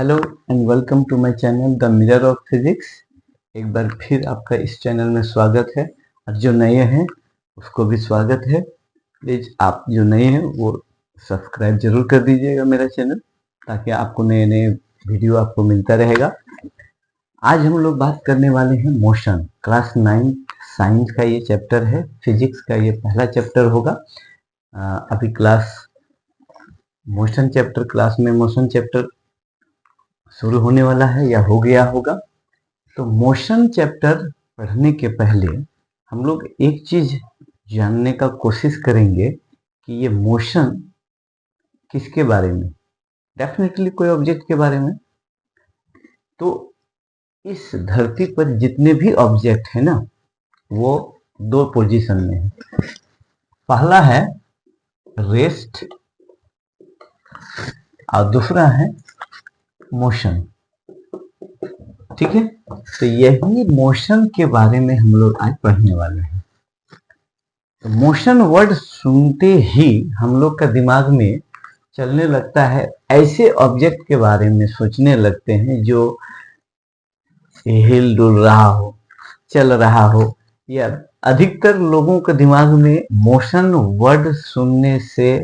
Hello and welcome to my channel the mirror of physics. एक बार फिर आपका इस चैनल में स्वागत है और जो नए हैं उसको भी स्वागत है। प्लीज़ आप जो नए हैं वो सब्सक्राइब जरूर कर दीजिएगा मेरा चैनल, ताकि आपको नए नए वीडियो आपको मिलता रहेगा। आज हम लोग बात करने वाले हैं मोशन। क्लास 9 साइंस का ये चैप्टर है, फिजिक्स का ये पहला चैप्टर होगा। अभी क्लास मोशन चैप्टर क्लास में मोशन चैप्टर शुरू होने वाला है या हो गया होगा। तो मोशन चैप्टर पढ़ने के पहले हम लोग एक चीज जानने का कोशिश करेंगे कि ये मोशन किसके बारे में। डेफिनेटली कोई ऑब्जेक्ट के बारे में। तो इस धरती पर जितने भी ऑब्जेक्ट है ना, वो दो पोजीशन में है। पहला है रेस्ट और दूसरा है मोशन। ठीक है, तो यही मोशन के बारे में हम लोग आज पढ़ने वाले हैं। तो मोशन वर्ड सुनते ही हम लोग का दिमाग में चलने लगता है, ऐसे ऑब्जेक्ट के बारे में सोचने लगते हैं जो हिल डुल रहा हो, चल रहा हो। या अधिकतर लोगों के दिमाग में मोशन वर्ड सुनने से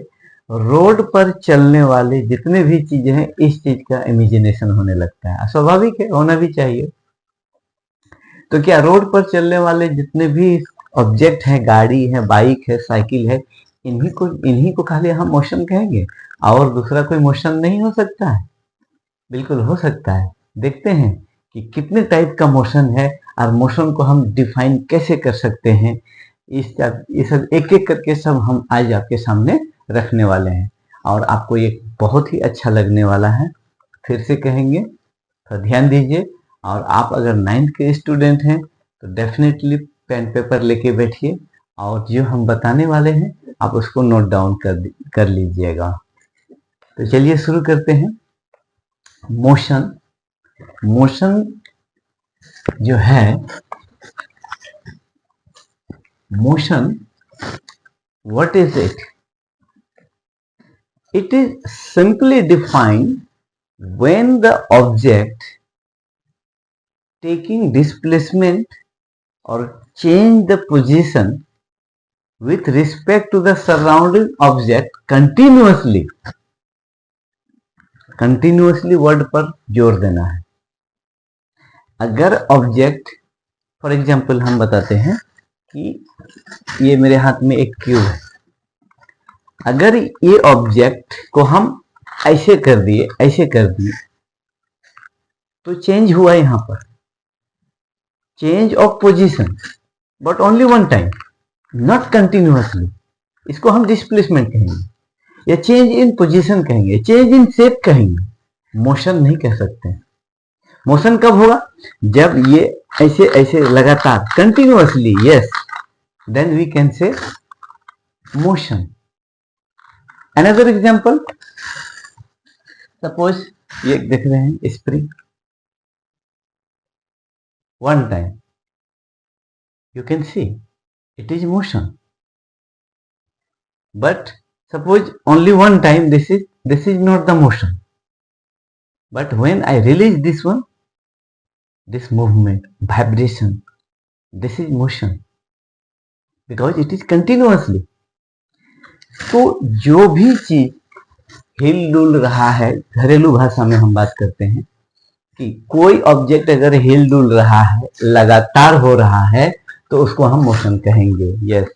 रोड पर चलने वाले जितने भी चीजें हैं, इस चीज का इमेजिनेशन होने लगता है। स्वाभाविक है, होना भी चाहिए। तो क्या रोड पर चलने वाले जितने भी ऑब्जेक्ट हैं, गाड़ी है, बाइक है, साइकिल है, इन्हीं को खाली हम मोशन कहेंगे और दूसरा कोई मोशन नहीं हो सकता है? बिल्कुल हो सकता है। देखते हैं कि कितने टाइप का मोशन है और मोशन को हम डिफाइन कैसे कर सकते हैं। इस एक एक करके सब हम आज आपके सामने रखने वाले हैं और आपको ये बहुत ही अच्छा लगने वाला है। फिर से कहेंगे तो ध्यान दीजिए। और आप अगर 9th के स्टूडेंट हैं तो डेफिनेटली पेन पेपर लेके बैठिए और जो हम बताने वाले हैं आप उसको नोट डाउन कर लीजिएगा। तो चलिए शुरू करते हैं। मोशन मोशन जो है, motion what is it? It is simply defined when the object taking displacement or change the position with respect to the surrounding object continuously word पर जोर देना है। अगर ऑब्जेक्ट, फॉर एग्जांपल हम बताते हैं कि ये मेरे हाथ में एक क्यूब है। अगर ये ऑब्जेक्ट को हम ऐसे कर दिए तो चेंज हुआ यहां पर, change of position, but only one time, not continuously. इसको हम डिस्प्लेसमेंट कहेंगे या चेंज इन पोजीशन कहेंगे, चेंज इन शेप कहेंगे, मोशन नहीं कह सकते। मोशन कब होगा? जब ये ऐसे ऐसे लगातार continuously, yes, then we can say motion. Another example, suppose ये देख रहे हैं spring, one time you can see it is motion, but suppose only one time, this is not the motion, but when I release this one, this movement, vibration, this is motion because it is continuously. तो जो भी चीज हिल डुल रहा है, घरेलू भाषा में हम बात करते हैं कि कोई ऑब्जेक्ट अगर हिल डुल रहा है, लगातार हो रहा है, तो उसको हम मोशन कहेंगे। Yes,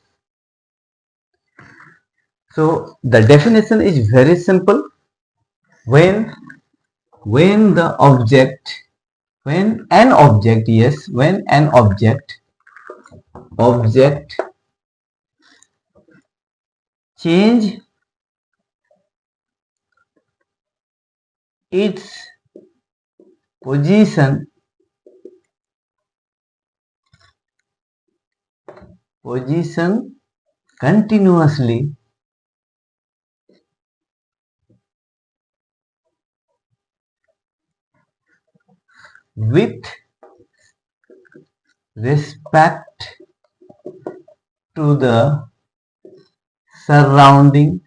so the definition is very simple. When the object, when an object, yes, when an object change its position continuously with respect to the surrounding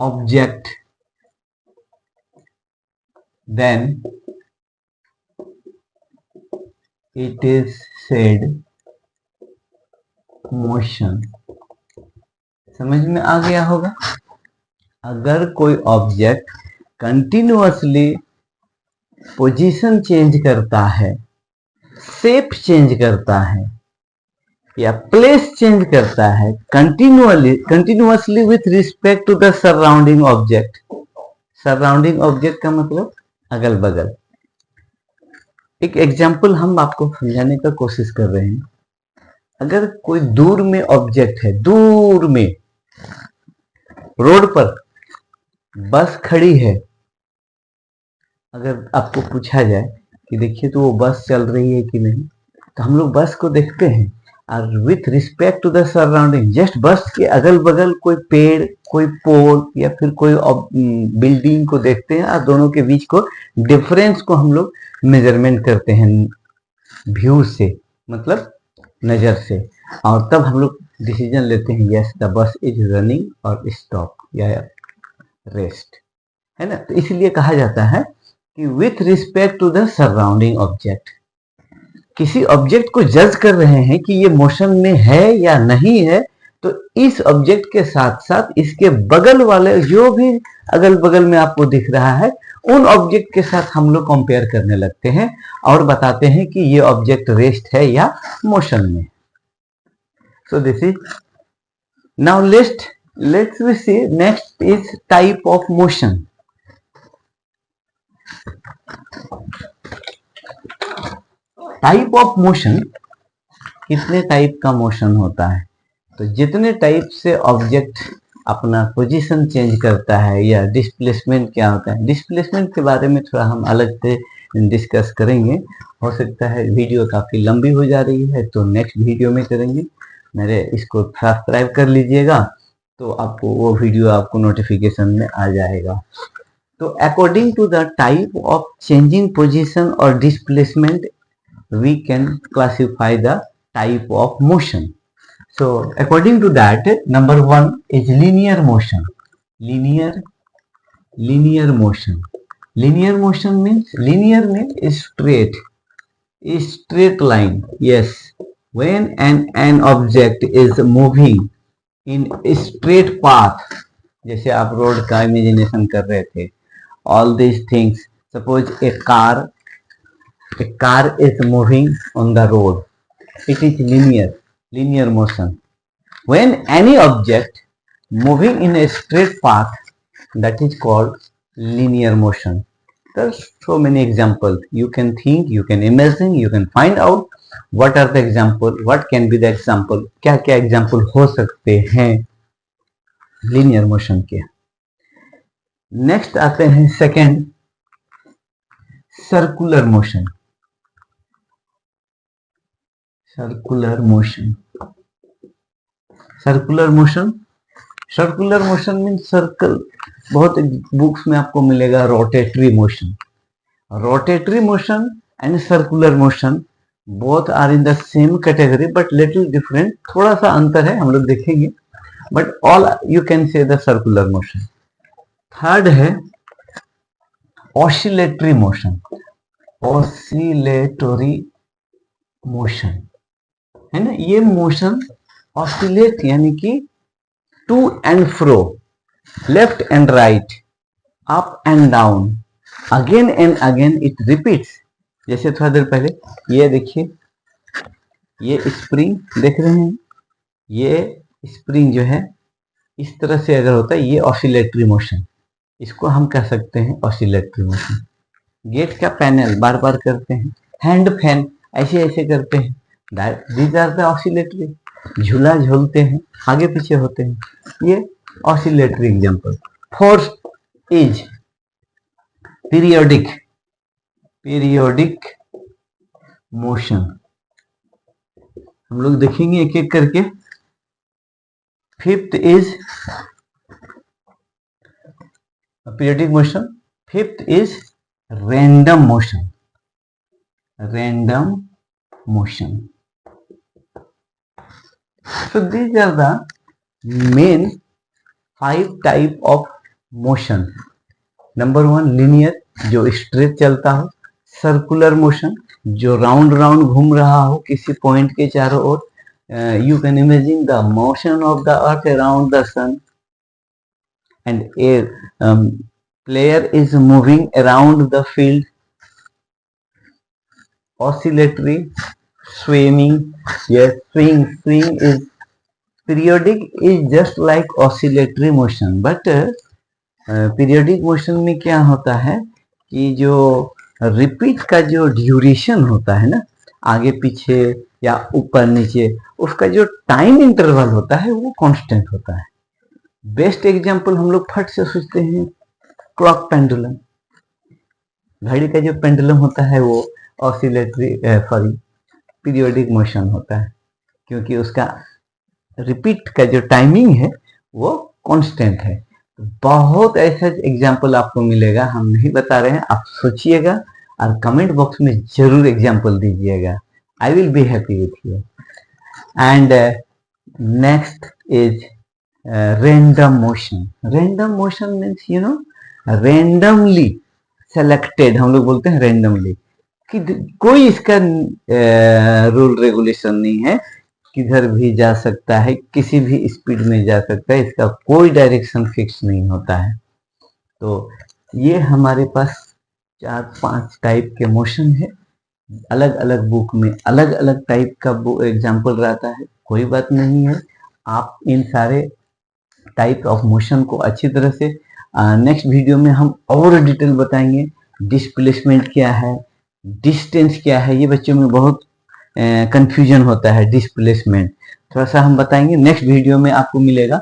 object then it is said motion। समझ में आ गया होगा। अगर कोई object continuously position change करता है, shape change करता है या प्लेस चेंज करता है continuously with respect to the surrounding object. Surrounding object का मतलब अगल बगल। एक एग्जाम्पल हम आपको समझाने का कोशिश कर रहे हैं। अगर कोई दूर में ऑब्जेक्ट है, दूर में रोड पर बस खड़ी है, अगर आपको पूछा जाए कि देखिए तो वो बस चल रही है कि नहीं, तो हम लोग बस को देखते हैं और with respect to the surrounding, just bus के अगल बगल कोई पेड़, कोई पोल या फिर कोई बिल्डिंग को देखते हैं और दोनों के बीच को डिफरेंस को हम लोग मेजरमेंट करते हैं व्यू से, मतलब नजर से, और तब हम लोग डिसीजन लेते हैं yes the bus is running और स्टॉप या रेस्ट, है ना। तो इसलिए कहा जाता है कि with respect to the surrounding object, किसी ऑब्जेक्ट को जज कर रहे हैं कि ये मोशन में है या नहीं है, तो इस ऑब्जेक्ट के साथ साथ इसके बगल वाले जो भी अगल बगल में आपको दिख रहा है उन ऑब्जेक्ट के साथ हम लोग कंपेयर करने लगते हैं और बताते हैं कि ये ऑब्जेक्ट रेस्ट है या मोशन में। So this is now let's we see next is type of motion. Type of motion, कितने टाइप का मोशन होता है? तो जितने टाइप से ऑब्जेक्ट अपना पोजीशन चेंज करता है या डिस्प्लेसमेंट क्या होता है, डिस्प्लेसमेंट के बारे में थोड़ा हम अलग से डिस्कस करेंगे। हो सकता है वीडियो काफ़ी लंबी हो जा रही है तो नेक्स्ट वीडियो में करेंगे। मेरे इसको सब्सक्राइब कर लीजिएगा तो आपको वो वीडियो आपको नोटिफिकेशन में आ जाएगा। तो according to the type of changing position और displacement we can classify the type of motion. So according to that, number one is linear motion. Linear motion. Linear motion means straight line. Yes, when an object is moving in a straight path, जैसे आप road का imagination कर रहे थे, all these things, suppose a car is moving on the road, it is linear motion. When any object moving in a straight path, that is called linear motion. There's so many examples. You can think, you can imagine, you can find out what are the example, what can be the example, क्या क्या example हो सकते हैं linear motion के। Next आते हैं second, circular motion. Circular motion means circle. बहुत books में आपको मिलेगा rotatory motion and circular motion, both are in the same category but little different, थोड़ा सा अंतर है, हम लोग देखेंगे, but all you can say the circular motion. Third है ऑसिलेटरी मोशन, है ना। ये मोशन ऑसिलेट यानी कि to and fro, left and right, up and down, again and again it repeats. जैसे थोड़ा देर पहले ये देखिए, ये स्प्रिंग देख रहे हैं, ये स्प्रिंग जो है इस तरह से अगर होता है, ये ऑसिलेटरी मोशन, इसको हम कह सकते हैं ऑसिलेटरी मोशन। गेट का पैनल बार बार करते हैं, हैंड फैन ऐसे ऐसे करते हैं, दीज आर द ऑसिलेटरी। झूला झूलते हैं, आगे पीछे होते हैं, ये oscillatory example. Fourth is periodic motion. हम लोग देखेंगे एक एक करके। Fifth is periodic motion. Fifth is random motion. So these are the main 5 type of motion. Number 1 linear, जो स्ट्रेट चलता हो। सर्कुलर मोशन, जो राउंड राउंड घूम रहा हो किसी पॉइंट के चारों ओर। You can imagine the motion of the earth around the sun and a player is moving around the field. Oscillatory, swimming, yes, swing is periodic, is just like oscillatory motion, but periodic motion में क्या होता है कि जो repeat का जो duration होता है ना, आगे पीछे या ऊपर नीचे, उसका जो टाइम इंटरवल होता है वो कांस्टेंट होता है। बेस्ट एग्जांपल हम लोग फट से सोचते हैं क्लॉक पेंडुलम। घड़ी का जो पेंडुलम होता है वो ऑसिलेटरी पीरियोडिक मोशन होता है, क्योंकि उसका रिपीट का जो टाइमिंग है वो कांस्टेंट है। बहुत ऐसा एग्जाम्पल आपको मिलेगा, हम नहीं बता रहे हैं, आप सोचिएगा और कमेंट बॉक्स में जरूर एग्जाम्पल दीजिएगा। I will be happy with you. And next is random motion. Random motion means you know randomly selected, हम लोग बोलते हैं randomly, कि कोई इसका रूल रेगुलेशन नहीं है, किधर भी जा सकता है, किसी भी स्पीड में जा सकता है, इसका कोई डायरेक्शन फिक्स नहीं होता है। तो ये हमारे पास 4-5 टाइप के मोशन है। अलग अलग बुक में अलग अलग टाइप का एग्जाम्पल रहता है, कोई बात नहीं है। आप इन सारे टाइप ऑफ मोशन को अच्छी तरह से नेक्स्ट वीडियो में हम और डिटेल बताएंगे। डिस्प्लेसमेंट क्या है, डिस्टेंस क्या है, ये बच्चों में बहुत कंफ्यूजन होता है। डिस्प्लेसमेंट थोड़ा सा हम बताएंगे नेक्स्ट वीडियो में, आपको मिलेगा।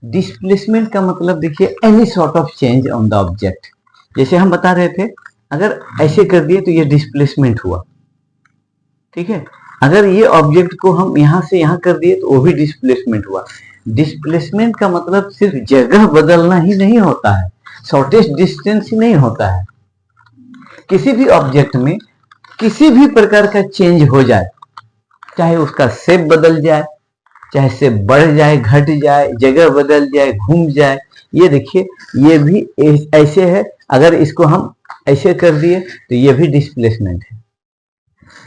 डिस्प्लेसमेंट का मतलब देखिए any sort of change on the object. जैसे हम बता रहे थे, अगर ऐसे कर दिए तो ये डिस्प्लेसमेंट हुआ, ठीक है। अगर ये ऑब्जेक्ट को हम यहां से यहां कर दिए तो वो भी डिस्प्लेसमेंट हुआ। डिस्प्लेसमेंट का मतलब सिर्फ जगह बदलना ही नहीं होता है, शॉर्टेस्ट डिस्टेंस ही नहीं होता है। किसी भी ऑब्जेक्ट में किसी भी प्रकार का चेंज हो जाए, चाहे उसका शेप बदल जाए, चाहे शेप बढ़ जाए, घट जाए, जगह बदल जाए, घूम जाए, ये देखिए ये भी ऐसे है। अगर इसको हम ऐसे कर दिए तो ये भी डिस्प्लेसमेंट है।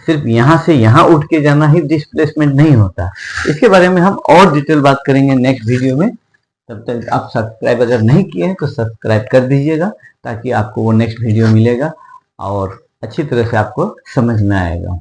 सिर्फ यहां से यहां उठ के जाना ही डिस्प्लेसमेंट नहीं होता। इसके बारे में हम और डिटेल बात करेंगे नेक्स्ट वीडियो में। तब तक आप सब्सक्राइब अगर नहीं किए हैं तो सब्सक्राइब कर दीजिएगा, ताकि आपको वो नेक्स्ट वीडियो मिलेगा और अच्छी तरह से आपको समझ में आएगा।